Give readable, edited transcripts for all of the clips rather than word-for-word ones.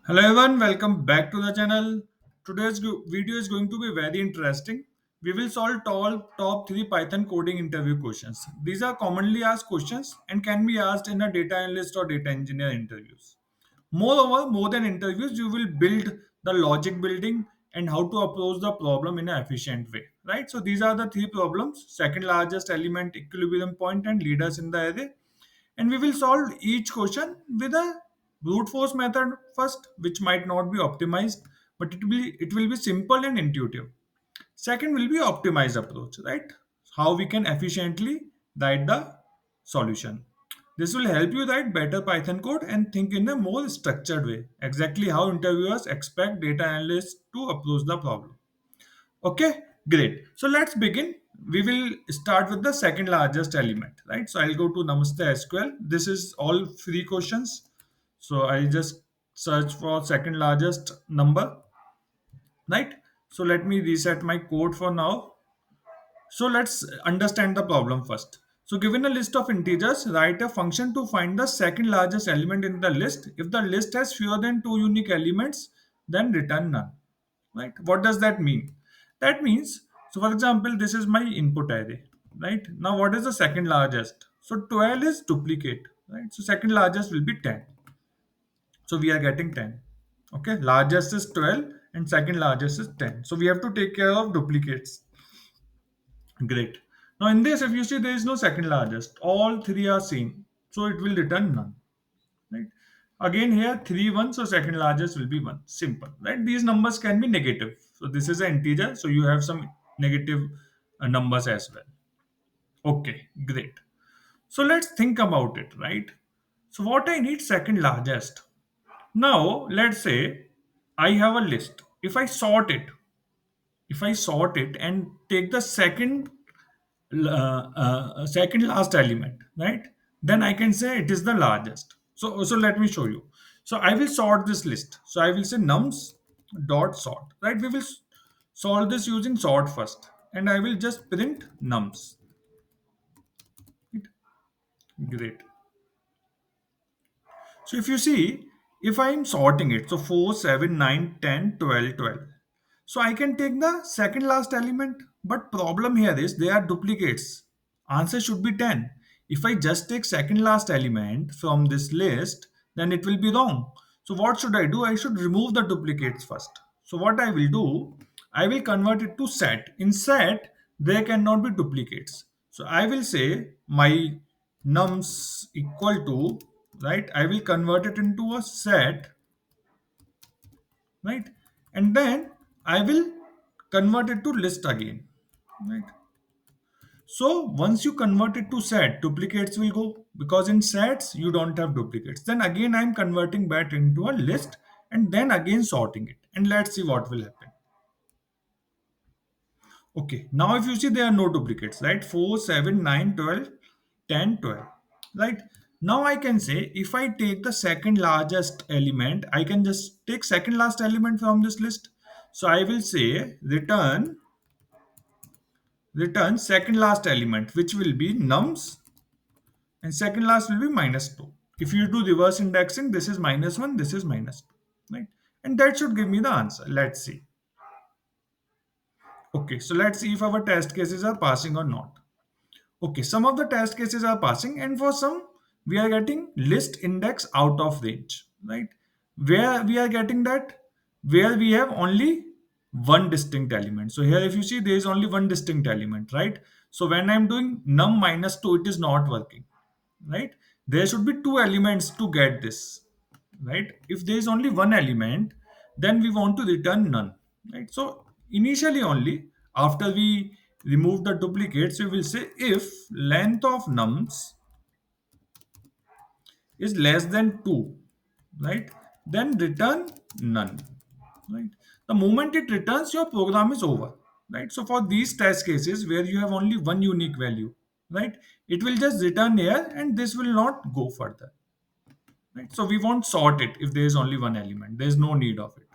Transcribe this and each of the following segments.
Hello everyone, welcome back to the channel. Today's video is going to be very interesting. We will solve top 3 Python coding interview questions. These are commonly asked questions and can be asked in a data analyst or data engineer interviews. Moreover, more than interviews, you will build the logic building and how to approach the problem in an efficient way. Right? So these are the three problems: second largest element, equilibrium point, and leaders in the array, and we will solve each question with a brute force method first, which might not be optimized, but it will be simple and intuitive. Second will be optimized approach, right? How we can efficiently write the solution. This will help you write better Python code and think in a more structured way, exactly how interviewers expect data analysts to approach the problem. Okay, great. So let's begin. We will start with the second largest element, right? So I'll go to Namaste SQL. This is all free questions. So I'll just search for second largest number, right? So let me reset my code for now. So let's understand the problem first. So given a list of integers, write a function to find the second largest element in the list. If the list has fewer than two unique elements, then return none. Right? What does that mean? That means, so for example, this is my input array. Right? Now what is the second largest? So 12 is duplicate. Right? So second largest will be 10. So we are getting 10. Okay, largest is 12 and second largest is 10. So we have to take care of duplicates. Great. Now in this, if you see, there is no second largest. All three are same. So it will return none. Right. Again here 3 1, so second largest will be 1. Simple. Right. These numbers can be negative. So this is an integer. So you have some negative numbers as well. Okay, great. So let's think about it, right? So what I need second largest. Now let's say I have a list. If I sort it and take the second last element, right? Then I can say it is the largest. So let me show you. So I will sort this list. So I will say nums dot sort, right? We will solve this using sort first, and I will just print nums. Right? Great. So if you see, if I am sorting it, so 4, 7, 9, 10, 12, 12. So I can take the second last element, but problem here is they are duplicates. Answer should be 10. If I just take second last element from this list, then it will be wrong. So what should I do? I should remove the duplicates first. So what I will do, I will convert it to set. In set, there cannot be duplicates. So I will say my nums equal to, right? I will convert it into a set, right? And then I will convert it to list again, right? So once you convert it to set, duplicates will go, because in sets you don't have duplicates. Then again I'm converting back into a list and then again sorting it, and let's see what will happen. Okay, now if you see, there are no duplicates, right? 4, 7, 9, 12, 10, 12. Right? Now I can say if I take the second largest element, I can just take second last element from this list. So I will say return second last element, which will be nums, and second last will be minus 2. If you do reverse indexing, this is minus 1, this is minus 2. Right? And that should give me the answer. Let's see. Okay, so let's see if our test cases are passing or not. Okay, some of the test cases are passing, and for some, we are getting list index out of range, right? Where we are getting that? Where we have only one distinct element. So here, if you see, there is only one distinct element, right? So when I'm doing num minus 2, it is not working, right? There should be two elements to get this, right? If there is only one element, then we want to return none, right? So initially only, after we remove the duplicates, we will say if length of nums is less than 2, right? Then return none, right? The moment it returns, your program is over, right? So for these test cases where you have only one unique value, right, it will just return here and this will not go further, right? So we won't sort it if there is only one element. There is no need of it.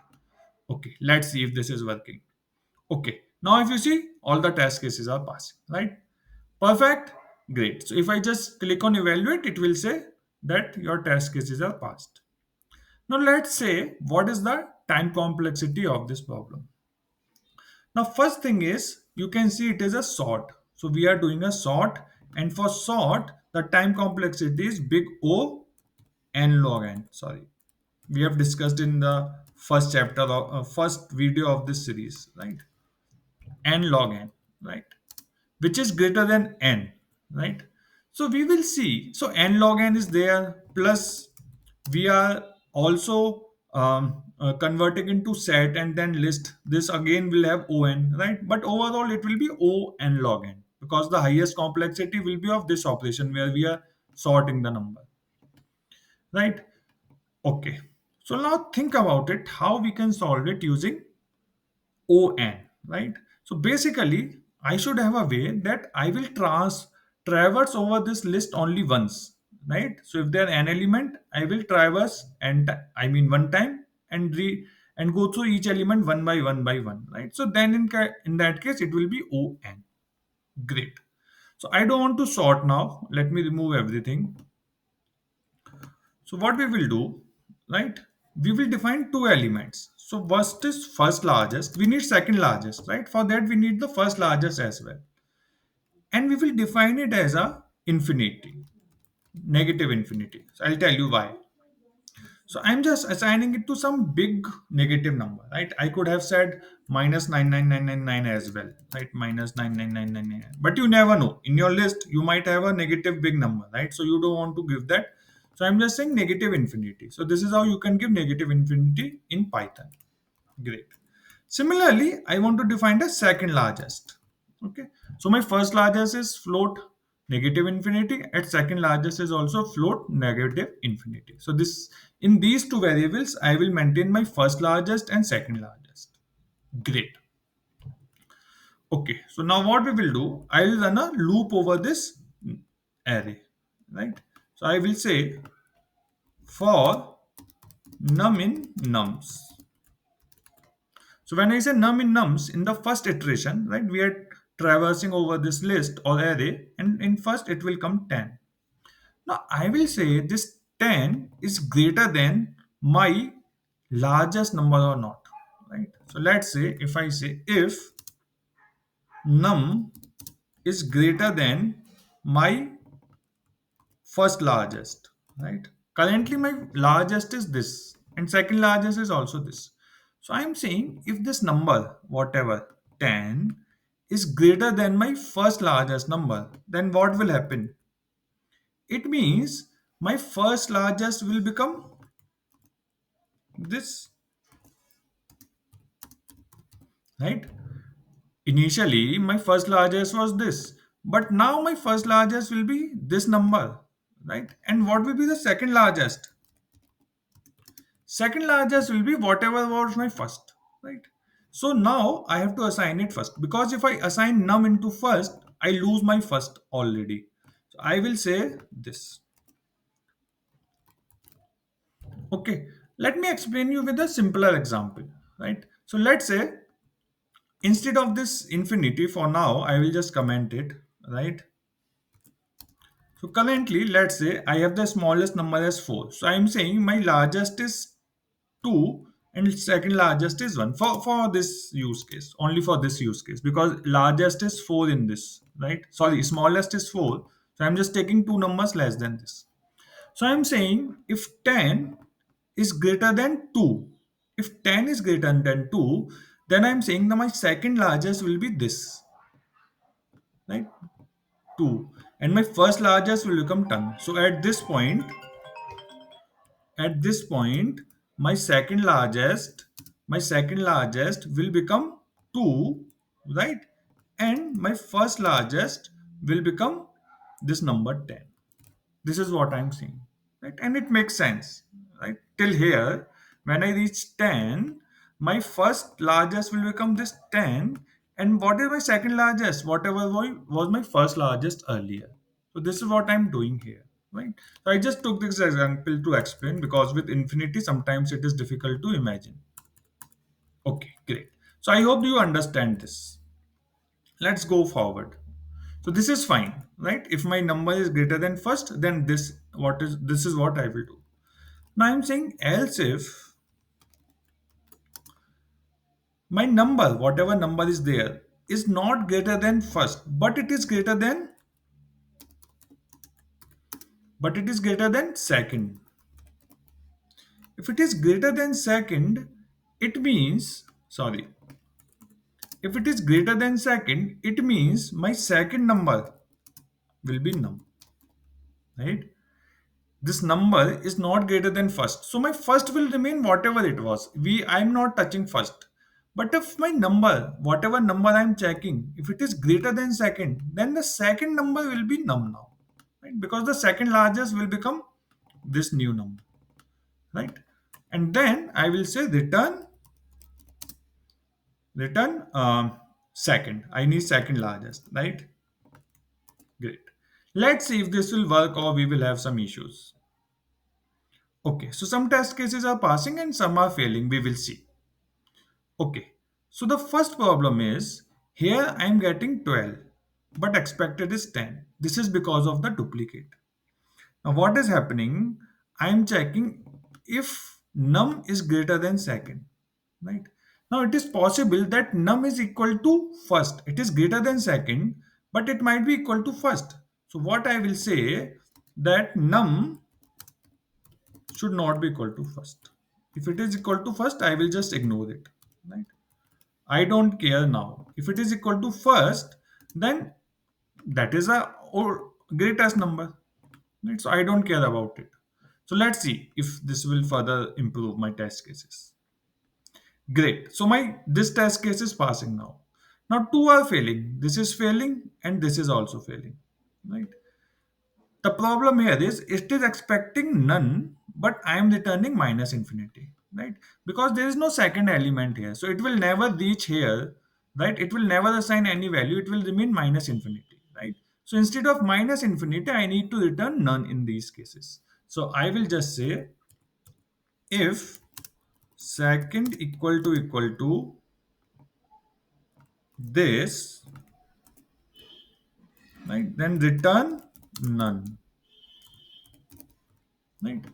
Okay, let's see if this is working. Okay, now if you see, all the test cases are passing, right? Perfect. Great. So if I just click on evaluate, it will say that your test cases are passed. Now let's say what is the time complexity of this problem. Now first thing is you can see it is a sort. So we are doing a sort, and for sort the time complexity is big O n log n. Sorry, we have discussed in the first chapter of first video of this series, right? N log n, right? Which is greater than n, right? So we will see. So n log n is there, plus we are also converting into set and then list. This again will have on, right? But overall it will be o n log n because the highest complexity will be of this operation where we are sorting the number, right? Okay. So now think about it how we can solve it using on, right? So basically I should have a way that I will traverse over this list only once, right? So if there are an element, I will traverse and I mean one time and and go through each element one by one by one, right? So then in that case it will be on. Great. So I don't want to sort now. Let me remove everything. So what we will do, right? We will define two elements. So first is first largest. We need second largest, right? For that we need the first largest as well. And we will define it as a infinity, negative infinity. So I'll tell you why. So I'm just assigning it to some big negative number, right? I could have said minus 99999 as well, right? Minus 99999. But you never know. In your list, you might have a negative big number, right? So you don't want to give that. So I'm just saying negative infinity. So this is how you can give negative infinity in Python. Great. Similarly, I want to define the second largest. Okay. So my first largest is float negative infinity, and second largest is also float negative infinity. So this in these two variables, I will maintain my first largest and second largest. Great. Okay. So now what we will do, I will run a loop over this array, right? So I will say for num in nums. So when I say num in nums, in the first iteration, right, we are traversing over this list or array, and in first it will come 10. Now I will say this 10 is greater than my largest number or not, right? So let's say if I say if num is greater than my first largest, right? Currently my largest is this and second largest is also this. So I'm saying if this number whatever 10 is greater than my first largest number, then what will happen? It means my first largest will become this, right? Initially my first largest was this, but now my first largest will be this number, right? And what will be the second largest? Second largest will be whatever was my first, right? So now I have to assign it first because if I assign num into first, I lose my first already. So I will say this. Okay, let me explain you with a simpler example, right? So let's say instead of this infinity for now, I will just comment it, right? So currently, let's say I have the smallest number as 4. So I'm saying my largest is 2 and second largest is 1 for this use case, only for this use case because largest is 4 in this, right? Sorry, smallest is 4. So I'm just taking two numbers less than this. So I'm saying if 10 is greater than 2, if 10 is greater than 2, then I'm saying that my second largest will be this, right? 2, and my first largest will become 10. So at this point my second largest will become 2, right? And my first largest will become this number 10. This is what I'm saying, right? And it makes sense, right? Till here when I reach 10, my first largest will become this 10, and what is my second largest? Whatever was my first largest earlier. So this is what I'm doing here, right? So I just took this example to explain because with infinity sometimes it is difficult to imagine. Okay, great. So I hope you understand this. Let's go forward. So this is fine, right? If my number is greater than first, then this is what I will do. Now I'm saying else if my number, whatever number is there, is not greater than first, but it is greater than second. If it is greater than second, it means, sorry, if it is greater than second, it means my second number will be num, right? This number is not greater than first. So my first will remain whatever it was. I'm not touching first. But if my number, whatever number I'm checking, if it is greater than second, then the second number will be num now. Right? Because the second largest will become this new number. Right? And then I will say return second. I need second largest, right? Great. Let's see if this will work or we will have some issues. Okay, so some test cases are passing and some are failing. We will see. Okay, so the first problem is here I am getting 12, but expected is 10. This is because of the duplicate. Now, what is happening? I am checking if num is greater than second, right? Now, it is possible that num is equal to first. It is greater than second, but it might be equal to first. So, what I will say that num should not be equal to first. If it is equal to first, I will just ignore it. Right? I don't care now. If it is equal to first, then that is a or greatest number. Right? So I don't care about it. So let's see if this will further improve my test cases. Great. So my this test case is passing now. Now two are failing. This is failing and this is also failing. Right? The problem here is it is expecting none, but I am returning minus infinity, right? Because there is no second element here. So it will never reach here, right? It will never assign any value. It will remain minus infinity, right? So instead of minus infinity, I need to return none in these cases. So I will just say if second equal to this, right? Then return none, right?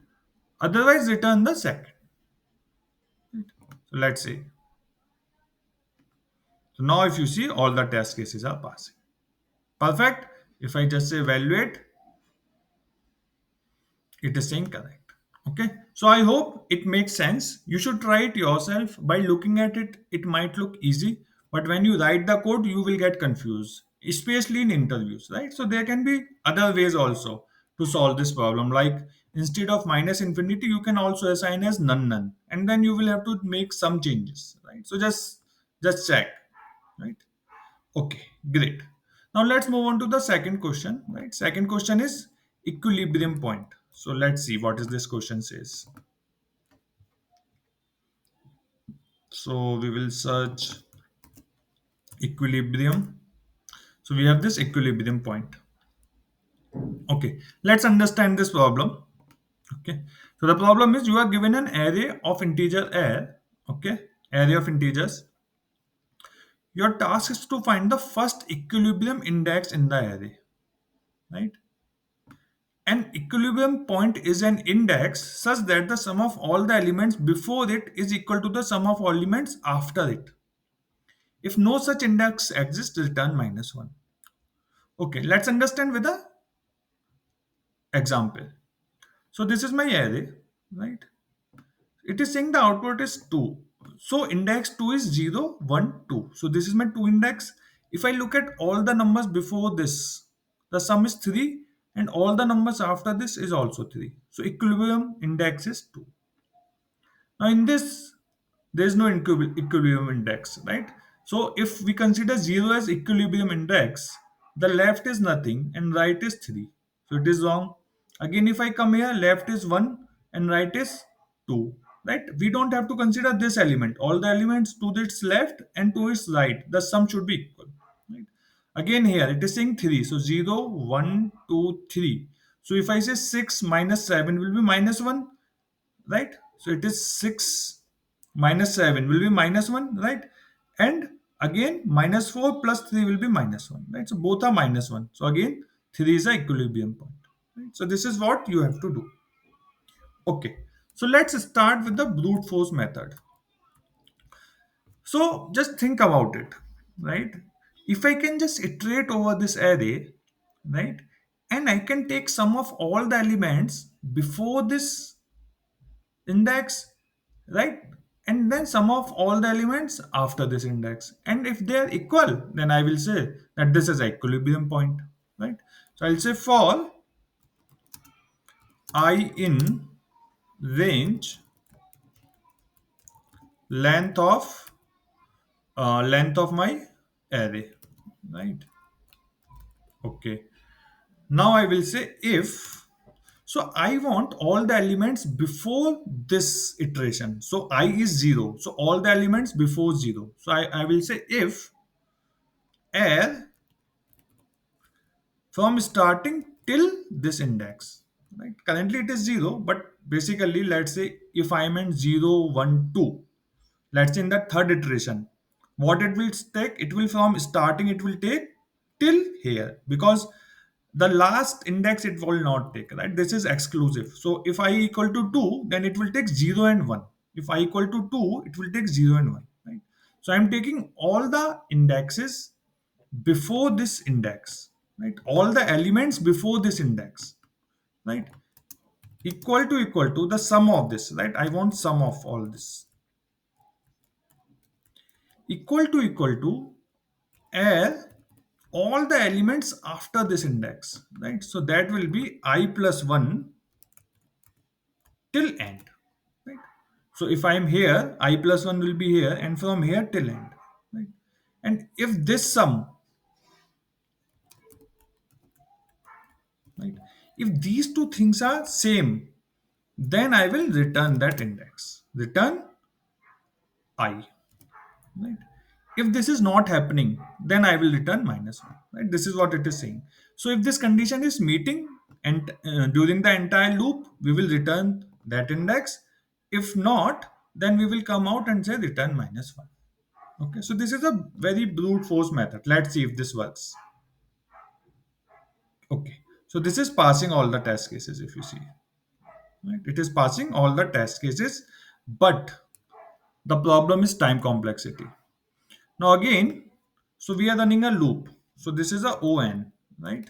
Otherwise, return the second. So let's see. So now if you see all the test cases are passing. Perfect. If I just say evaluate, it is saying correct. Okay. So I hope it makes sense. You should try it yourself. By looking at it, it might look easy, but when you write the code, you will get confused, especially in interviews, right? So there can be other ways also to solve this problem. Like instead of minus infinity, you can also assign as none none, and then you will have to make some changes, right? So just check, right? Okay, great. Now let's move on to the second question, right? Second question is equilibrium point. So let's see what is this question says. So we will search equilibrium. So we have this equilibrium point. Okay, let's understand this problem. Okay, so the problem is you are given an array of integer a, okay, array of integers. Your task is to find the first equilibrium index in the array, right? An equilibrium point is an index such that the sum of all the elements before it is equal to the sum of all elements after it. If no such index exists, return minus 1. Okay, let's understand with a example. So this is my array, right? It is saying the output is 2. So index 2 is 0, 1, 2. So this is my 2 index. If I look at all the numbers before this, the sum is 3 and all the numbers after this is also 3. So equilibrium index is 2. Now in this, there is no equilibrium index, right? So if we consider 0 as equilibrium index, the left is nothing and right is 3. So it is wrong. Again, if I come here, left is 1 and right is 2, right? We don't have to consider this element. All the elements to its left and to its right, the sum should be equal, right? Again here, it is saying 3. So 0, 1, 2, 3. So if I say 6 minus 7 will be minus 1, right? So it is 6 minus 7 will be minus 1, right? And again minus 4 plus 3 will be minus 1, right? So both are minus 1. So again 3 is a equilibrium point, right? So this is what you have to do. Okay. So let's start with the brute force method. So just think about it, right? If I can just iterate over this array, right, and I can take sum of all the elements before this index, right, and then sum of all the elements after this index, and if they are equal, then I will say that this is equilibrium point, right? So I'll say for I in range length of my array, right? Okay. Now I will say if, so I want all the elements before this iteration. So I is 0. So all the elements before 0. So I will say if air from starting till this index. Right? Currently it is 0, but basically let's say if I am in 0, 1, 2, let's say in the third iteration, what it will take, it will from starting, it will take till here, because the last index it will not take, right? This is exclusive. So if I equal to 2, then it will take 0 and 1. If I equal to 2, it will take 0 and 1, right? So I'm taking all the indexes before this index, right? All the elements before this index, right? Equal to the sum of this, right? I want sum of all this. Equal to add all the elements after this index, right? So that will be I plus 1 till end, right? So if I am here, I plus 1 will be here, and from here till end, right? And if this sum, right, if these two things are same, then I will return that index, return I, right? If this is not happening, then I will return minus 1, right? This is what it is saying. So if this condition is meeting, and during the entire loop we will return that index. If not, then we will come out and say return minus 1. Okay, so this is a very brute force method. Let's see if this works. Okay, so this is passing all the test cases. If you see, right, it is passing all the test cases, but the problem is time complexity. Now again, so we are running a loop. So this is a on, right?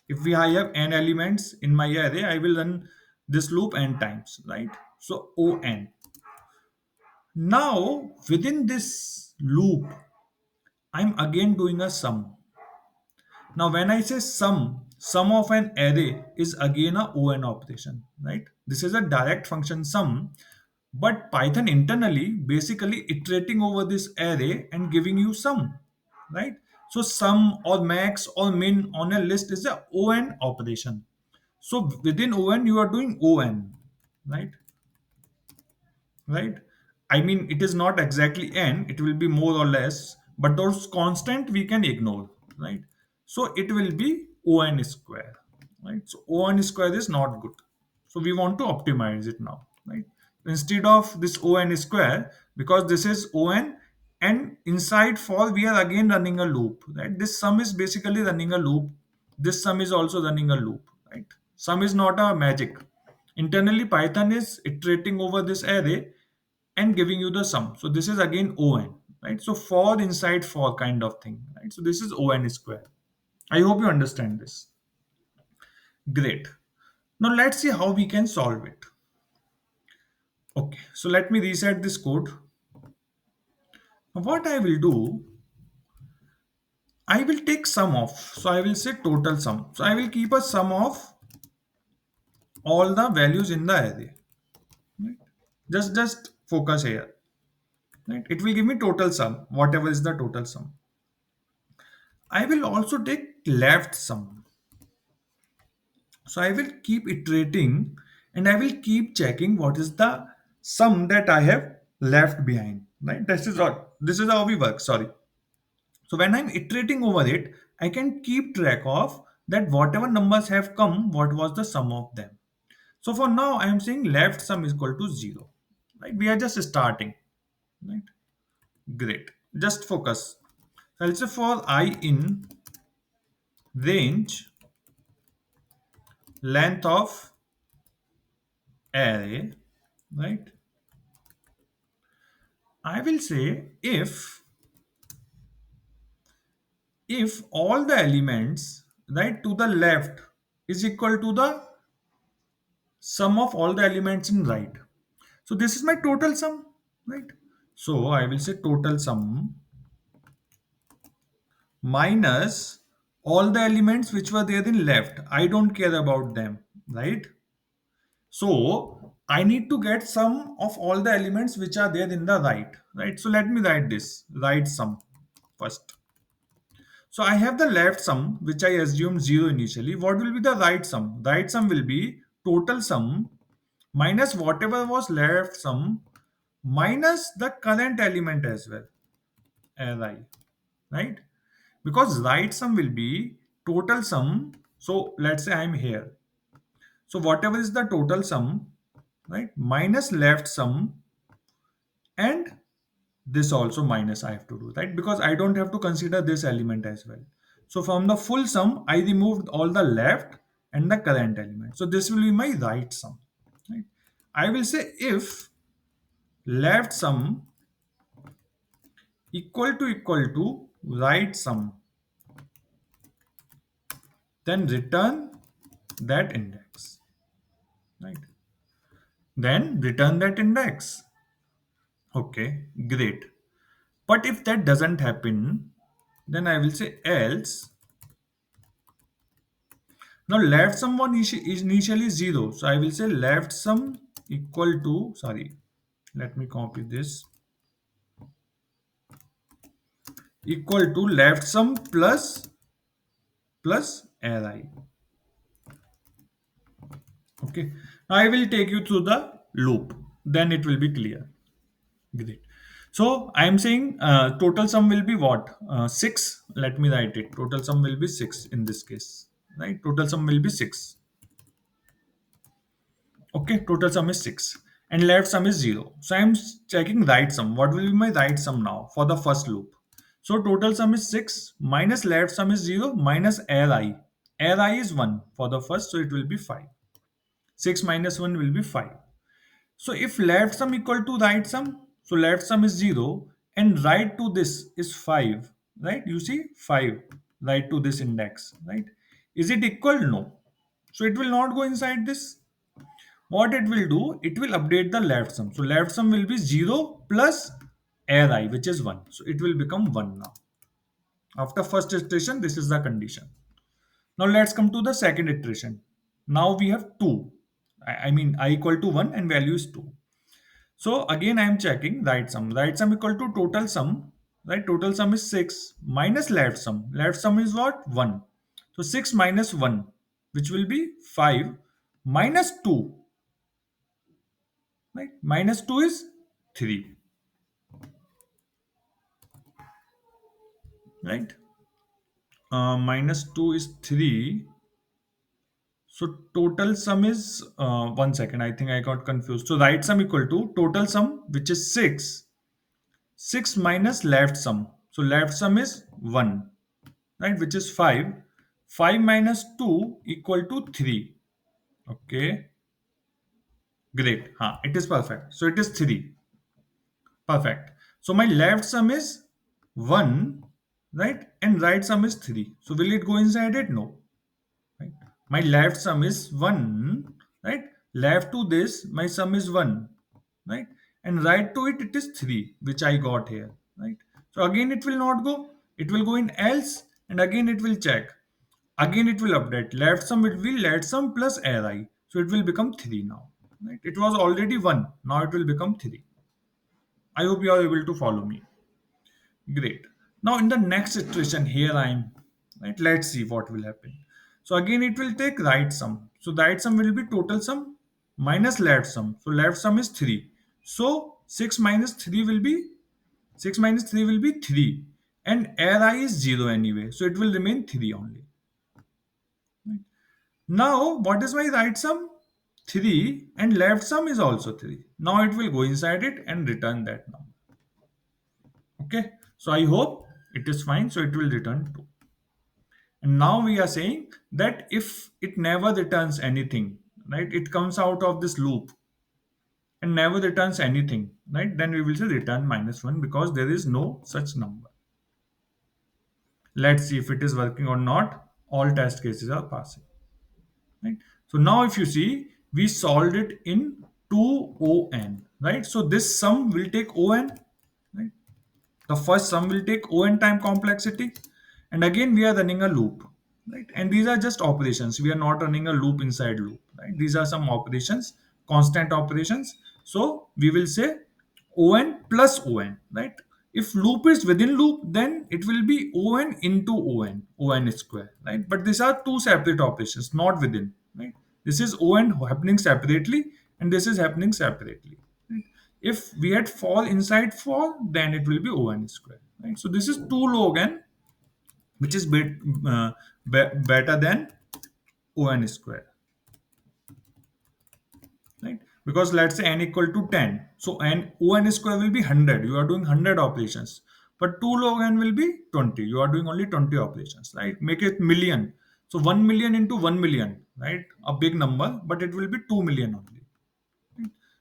If we I have n elements in my array, I will run this loop n times, right? So on. Now within this loop, I'm again doing a sum. Now when I say sum of an array is again a on operation, right? This is a direct function sum, but Python internally basically iterating over this array and giving you sum, right? So sum or max or min on a list is a on operation. So within on you are doing on, right? Right? I mean, it is not exactly n, it will be more or less, but those constant we can ignore, right? So it will be on square, right? So on square is not good. So we want to optimize it now, right? Instead of this on square, because this is on, and inside for we are again running a loop, right? This sum is basically running a loop. This sum is also running a loop, right? Sum is not a magic. Internally, Python is iterating over this array and giving you the sum. So this is again on, right? So for inside for kind of thing, right? So this is on square. I hope you understand this. Great. Now let's see how we can solve it. Okay, so let me reset this code. Now what I will do, I will take sum of. So I will say total sum. So I will keep a sum of all the values in the array. Right? Just focus here. Right? It will give me total sum, whatever is the total sum. I will also take left sum. So I will keep iterating and I will keep checking what is the sum that I have left behind. Right? This is how we work. Sorry. So when I'm iterating over it, I can keep track of that whatever numbers have come, what was the sum of them. So for now, I am saying left sum is equal to 0. Right? We are just starting. Right? Great. Just focus. I'll say for I in range length of array, right? I will say if all the elements right to the left is equal to the sum of all the elements in right. So this is my total sum, right? So I will say total sum minus all the elements which were there in left. I don't care about them, right? So I need to get sum of all the elements which are there in the right, right? So let me write this, right sum first. So I have the left sum, which I assumed 0 initially. What will be the right sum? Right sum will be total sum minus whatever was left sum minus the current element as well, Li, right? Because right sum will be total sum. So let's say I'm here. So whatever is the total sum, right, minus left sum, and this also minus I have to do, right? Because I don't have to consider this element as well. So from the full sum, I removed all the left and the current element. So this will be my right sum, right? I will say if left sum equal to right sum, then return that index, right? Then return that index. Okay, great. But if that doesn't happen, then I will say else. Now left sum is initially 0. So I will say left sum equal to, sorry, let me copy this, equal to left sum plus array. Okay. Now I will take you through the loop. Then it will be clear. Great. So I am saying total sum will be what? 6. Let me write it. Total sum will be 6 in this case. Right? Total sum will be 6. Okay, total sum is 6 and left sum is 0. So I am checking right sum. What will be my right sum now for the first loop? So total sum is 6 minus left sum is 0 minus Ri. Ri is 1 for the first, so it will be 5. 6 minus 1 will be 5. So if left sum equal to right sum, so left sum is 0 and right to this is 5, right? You see 5 right to this index, right? Is it equal? No. So it will not go inside this. What it will do, it will update the left sum. So left sum will be 0 plus Ri, which is 1. So it will become 1 now. After first iteration, this is the condition. Now let's come to the second iteration. Now we have 2. I mean I equal to 1 and value is 2. So again I am checking right sum. Right sum equal to total sum. Right, total sum is 6 minus left sum. Left sum is what? 1. So 6 minus 1, which will be 5 minus 2. Right? Minus 2 is 3. Right? Minus 2 is 3. So total sum is 1 second. I think I got confused. So right sum equal to total sum, which is 6. 6 minus left sum. So left sum is 1. Right? Which is 5. 5 minus 2 equal to 3. Okay. Great. It is perfect. So it is 3. Perfect. So my left sum is 1, right? And right sum is 3. So will it go inside it? No. Right? My left sum is 1, right? Left to this, my sum is 1, right? And right to it, it is 3, which I got here, right? So again, it will not go. It will go in else, and again, it will check. Again, it will update. Left sum will be left sum plus array. So it will become 3 now, right? It was already 1. Now it will become 3. I hope you are able to follow me. Great. Now in the next iteration, here I am. Right. Let's see what will happen. So again, it will take right sum. So right sum will be total sum minus left sum. So left sum is 3. So 6 minus 3 will be 6 minus 3 will be 3. And Ri is 0 anyway. So it will remain 3 only. Right. Now what is my right sum? 3 and left sum is also 3. Now it will go inside it and return that number. Okay, so I hope it is fine. So it will return 2. And now we are saying that if it never returns anything, right, it comes out of this loop. and never returns anything, right? Then we will say return -1 because there is no such number. Let's see if it is working or not. All test cases are passing, right? So now if you see, we solved it in 2 right? So this sum will take on, right? The first sum will take on time complexity, and again we are running a loop, right? And these are just operations. We are not running a loop inside loop, right? These are some operations, constant operations. So we will say on plus on, right? If loop is within loop, then it will be on into on square, right? But these are two separate operations, not within, right? This is on happening separately, and this is happening separately, right? If we had fall inside fall, then it will be on square, right? So this is 2 log n, which is better than on square, right? Because let's say n equal to 10, so n on square will be 100. You are doing 100 operations, but 2 log n will be 20. You are doing only 20 operations, right? Make it million. So 1 million into 1 million, right? A big number, but it will be 2 million only.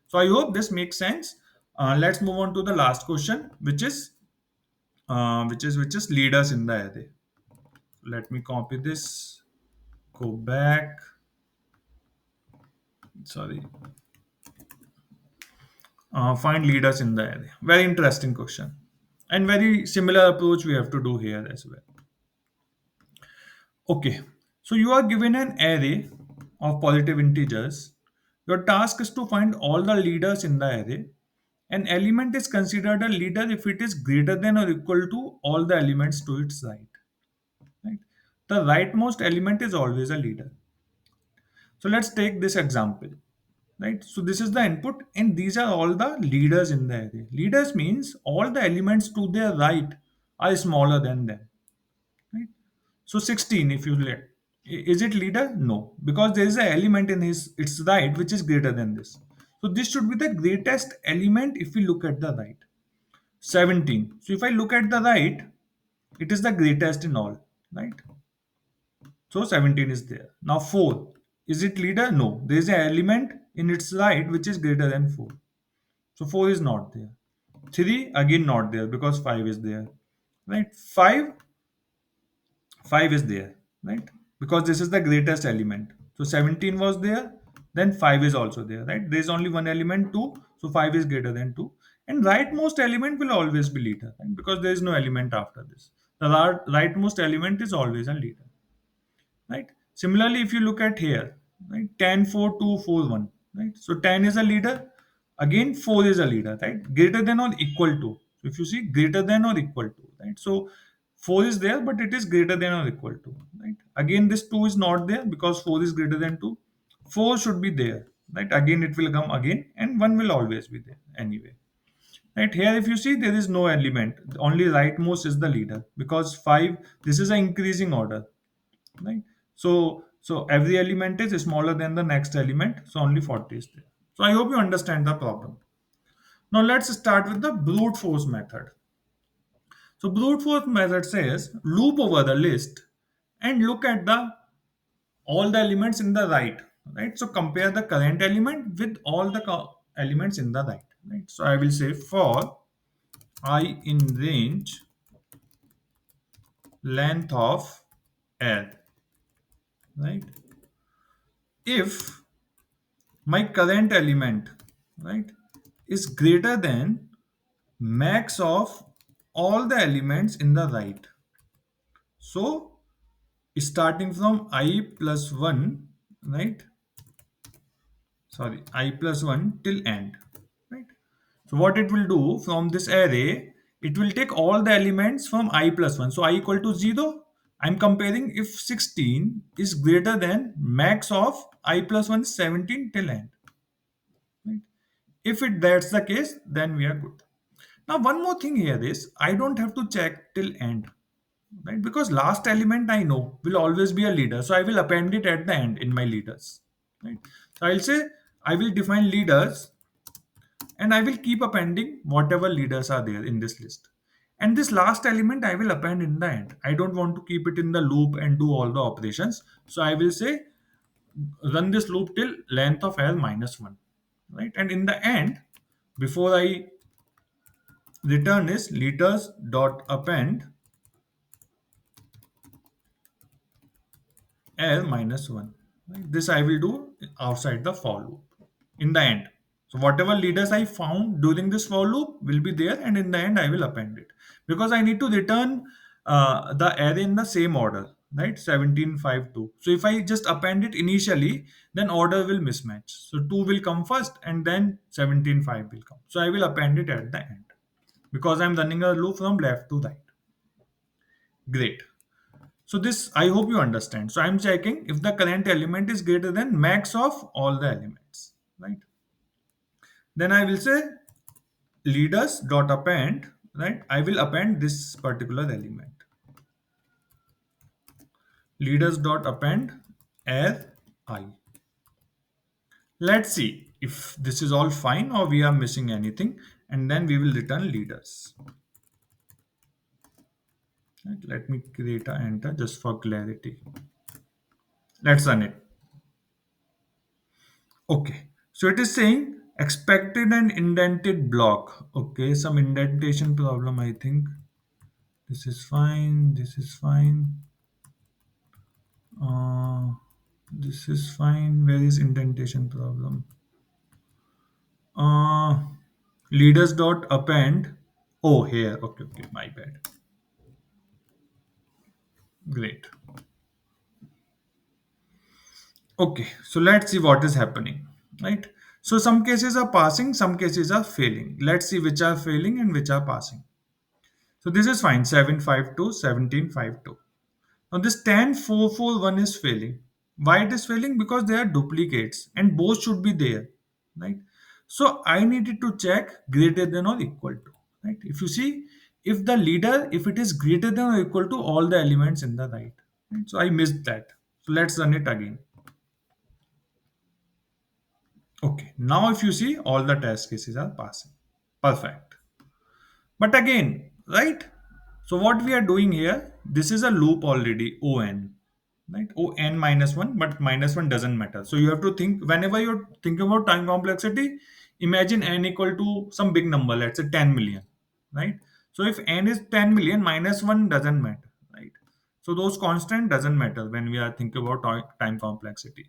So I hope this makes sense. Let's move on to the last question, which is leaders in the array. Let me copy this, go back. Sorry. Find leaders in the array. Very interesting question, and very similar approach we have to do here as well. Okay, so you are given an array of positive integers. Your task is to find all the leaders in the array. An element is considered a leader if it is greater than or equal to all the elements to its right. Right? The rightmost element is always a leader. So let's take this example. Right? So this is the input, and these are all the leaders in the array. Leaders means all the elements to their right are smaller than them. Right? So 16, if you let, is it leader? No, because there is an element in his its right which is greater than this. So this should be the greatest element if we look at the right. 17. So if I look at the right, it is the greatest in all, right? So 17 is there. Now 4. Is it leader? No. There is an element in its right which is greater than 4. So 4 is not there. 3 again not there because 5 is there. Right? 5 is there, right? Because this is the greatest element. So 17 was there, then 5 is also there, right? There is only one element 2, so 5 is greater than 2. And rightmost element will always be leader, right? Because there is no element after this. The rightmost element is always a leader, right? Similarly, if you look at here, right, 10 4 2 4 1, right? So 10 is a leader, again 4 is a leader, right? Greater than or equal to. So if you see greater than or equal to, right? So 4 is there, but it is greater than or equal to, right? Again, this 2 is not there because 4 is greater than 2. 4 should be there, right? Again, it will come again, and 1 will always be there anyway. Right here, if you see, there is no element. Only rightmost is the leader because 5. This is an increasing order, right? So every element is smaller than the next element, so only 40 is there. So I hope you understand the problem. Now let's start with the brute force method. So brute force method says loop over the list and look at the all the elements in the right? So compare the current element with all the elements in the right? So I will say for I in range length of L, right? If my current element, right, is greater than max of all the elements in the right. So starting from I plus 1, right? Sorry, I plus 1 till end, right? So what it will do from this array, it will take all the elements from I plus 1. So I equal to 0. I'm comparing if 16 is greater than max of I plus 1 is 17 till end. Right? If that's the case, then we are good. Now, one more thing here is I don't have to check till end, right? Because last element I know will always be a leader. So I will append it at the end in my leaders, right? So I'll say I will define leaders and I will keep appending whatever leaders are there in this list. And this last element I will append in the end. I don't want to keep it in the loop and do all the operations. So I will say run this loop till length of L minus 1. right? And in the end, before I return is liters dot append L minus 1. Right? This I will do outside the for loop in the end. So whatever leaders I found during this for loop will be there, and in the end I will append it because I need to return the array in the same order, right? 17, 5, 2. So if I just append it initially, then order will mismatch. So 2 will come first and then 17, 5 will come. So I will append it at the end because I'm running a loop from left to right. Great. So this, I hope you understand. So I'm checking if the current element is greater than max of all the elements, right? Then I will say leaders dot append, right? I will append this particular element. Leaders dot append as I. Let's see if this is all fine or we are missing anything, and then we will return leaders. Right? Let me create a enter just for clarity. Let's run it. Okay, so it is saying expected and indented block. Okay, some indentation problem, I think. This is fine. This is fine. Uh, this is fine. Where is indentation problem? Uh, leaders dot append. Oh, here. Okay, okay, my bad. Great. Okay, so let's see what is happening. Right. So some cases are passing, some cases are failing. Let's see which are failing and which are passing. So this is fine. 752, 1752. Now this 10441 is failing. Why it is failing? Because they are duplicates and both should be there, right? So I needed to check greater than or equal to, right? If you see, if the leader, if it is greater than or equal to all the elements in the right? So I missed that. So let's run it again. Okay, now if you see, all the test cases are passing. Perfect. But again, right? So what we are doing here, this is a loop already, on, right? On minus 1, but minus 1 doesn't matter. So you have to think, whenever you're thinking about time complexity, imagine n equal to some big number, let's say 10 million, right? So if n is 10 million, minus 1 doesn't matter, right? So those constant doesn't matter when we are thinking about time complexity.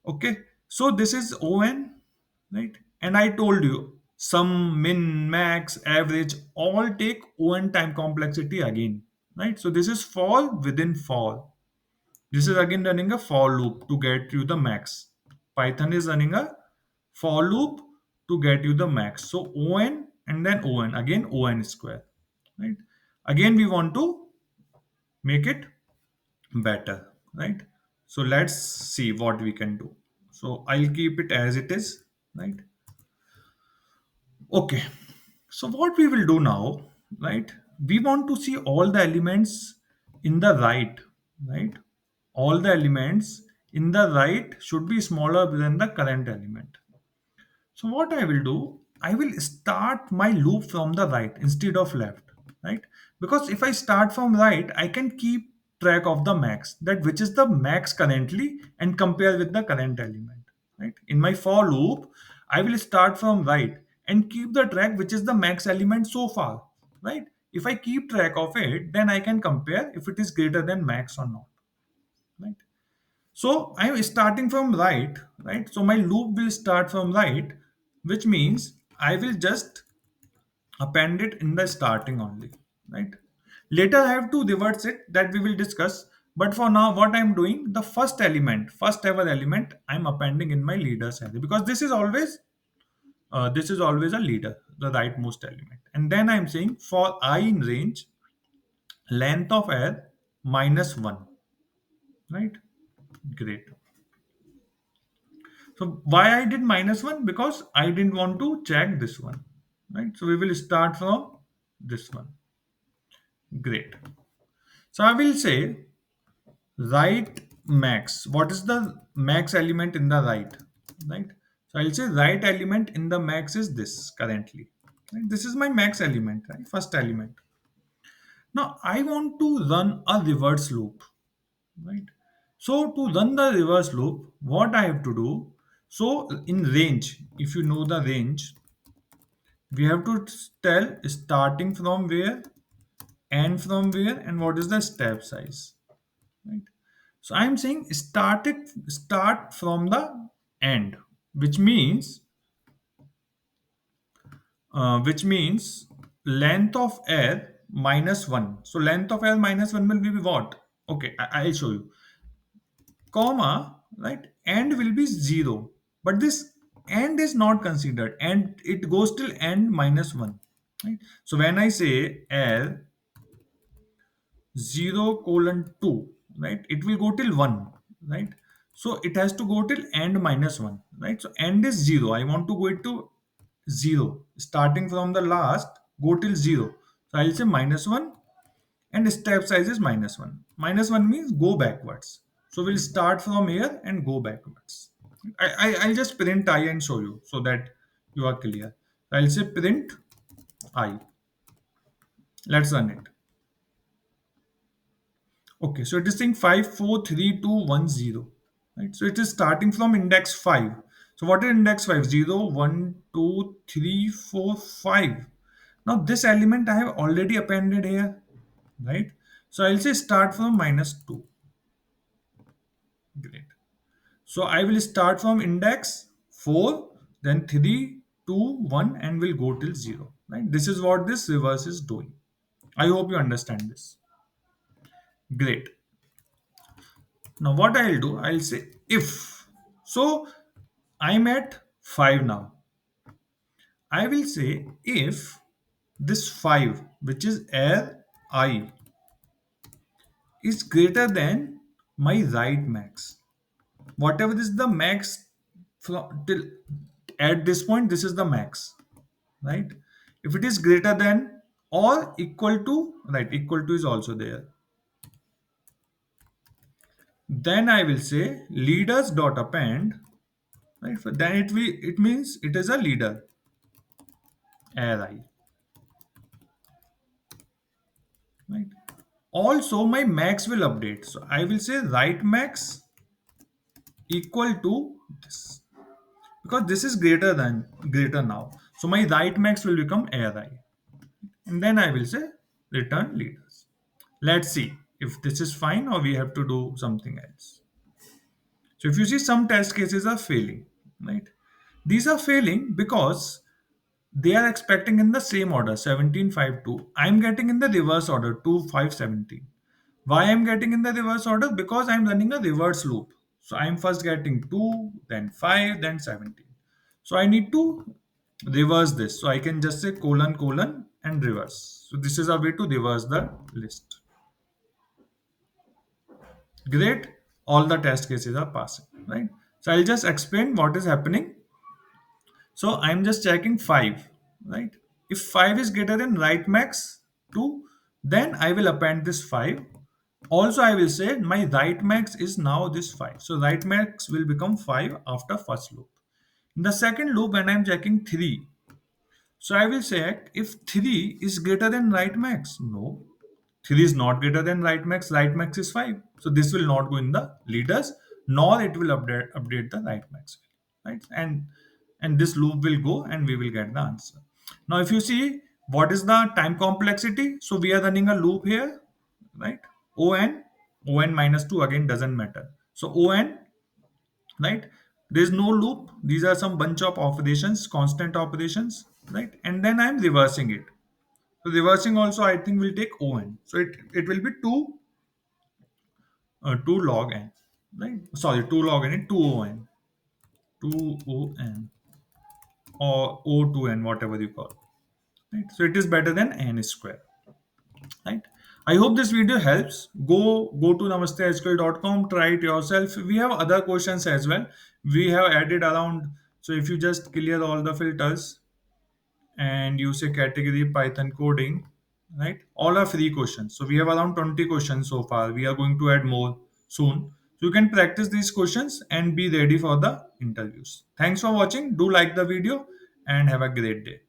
Okay, so this is on, right? And I told you sum, min, max, average all take on time complexity again, right? So this is for within for. This is again running a for loop to get you the max. Python is running a for loop to get you the max. So on and then on again on square, right? Again we want to make it better, right? So let's see what we can do. So I'll keep it as it is, right? Okay, so what we will do now, right? We want to see all the elements in the right? All the elements in the right should be smaller than the current element. So what I will do, I will start my loop from the right instead of left, right? Because if I start from right, I can keep track of the max, that which is the max currently and compare with the current element, right? In my for loop, I will start from right and keep the track which is the max element so far, right? If I keep track of it, then I can compare if it is greater than max or not, right? So I am starting from right, right? So my loop will start from right, which means I will just append it in the starting only, right? Later I have to reverse it, that we will discuss. But for now, what I'm doing, the first ever element, I'm appending in my leaders array because this is always a leader, the rightmost element. And then I'm saying for I in range, length of array minus one, right? Great. So why I did minus one? Because I didn't want to check this one, right? So we will start from this one. Great. So I will say right max. What is the max element in the right? Right. So I'll say right element in the max is this currently. Right? This is my max element, right? First element. Now I want to run a reverse loop, right? So to run the reverse loop, what I have to do? So in range, if you know the range, we have to tell starting from where, end from where, and what is the step size, right? So I'm saying start from the end, which means which means length of air minus 1. So length of air minus 1 will be what? Okay, I'll show you. Comma, right? End will be 0. But this end is not considered. And it goes till end minus 1. Right? So when I say air 0 colon 2, right? It will go till 1, right? So it has to go till end minus 1, right? So end is 0. I want to go it to 0. Starting from the last, go till 0. So I'll say minus 1 and step size is minus 1. Minus 1 means go backwards. So we'll start from here and go backwards. I'll just print I and show you so that you are clear. I'll say print I. Let's run it. Okay, so it is saying 5, 4, 3, 2, 1, 0. Right? So it is starting from index 5. So what is index 5? 0, 1, 2, 3, 4, 5. Now this element I have already appended here. Right? So I'll say start from minus 2. Great. So I will start from index 4, then 3, 2, 1, and will go till 0. Right? This is what this reverse is doing. I hope you understand this. Great. Now what I'll do, I'll say if. So I'm at 5 now. I will say if this 5, which is air I, is greater than my right max. Whatever is the max from till at this point, this is the max, right? If it is greater than or equal to, right, equal to is also there. Then I will say leaders dot append, right? So then it means it is a leader array, right? Also my max will update. So I will say right max equal to this because this is greater now. So my right max will become array. And then I will say return leaders. Let's see if this is fine or we have to do something else. So if you see some test cases are failing, right? These are failing because they are expecting in the same order 17 5 2. I'm getting in the reverse order 2 5 17. Why I'm getting in the reverse order? Because I'm running a reverse loop. So I'm first getting 2, then 5, then 17. So I need to reverse this. So I can just say colon colon and reverse. So this is a way to reverse the list. Great. All the test cases are passing, right? So I'll just explain what is happening. So I'm just checking 5, right? If 5 is greater than right max 2, then I will append this 5. Also, I will say my right max is now this 5. So right max will become 5 after first loop. In the second loop, when I'm checking 3, so I will check if 3 is greater than right max. No, 3 is not greater than right max. Right max is 5. So this will not go in the leaders, nor it will update the right max. Right? And this loop will go and we will get the answer. Now if you see what is the time complexity, so we are running a loop here, right? On minus 2 again doesn't matter. So on, right? There is no loop. These are some bunch of operations, constant operations, right? And then I'm reversing it. So reversing also I think will take on. So it will be 2 log n, right? Sorry, 2 log n, 2 on, 2 on, or O2n, whatever you call. Right? So it is better than n square. Right? I hope this video helps. Go to namastesql.com, try it yourself. We have other questions as well. We have added around. So if you just clear all the filters and you say category Python coding, right? All are free questions. So we have around 20 questions so far. We are going to add more soon. So you can practice these questions and be ready for the interviews. Thanks for watching. Do like the video and have a great day.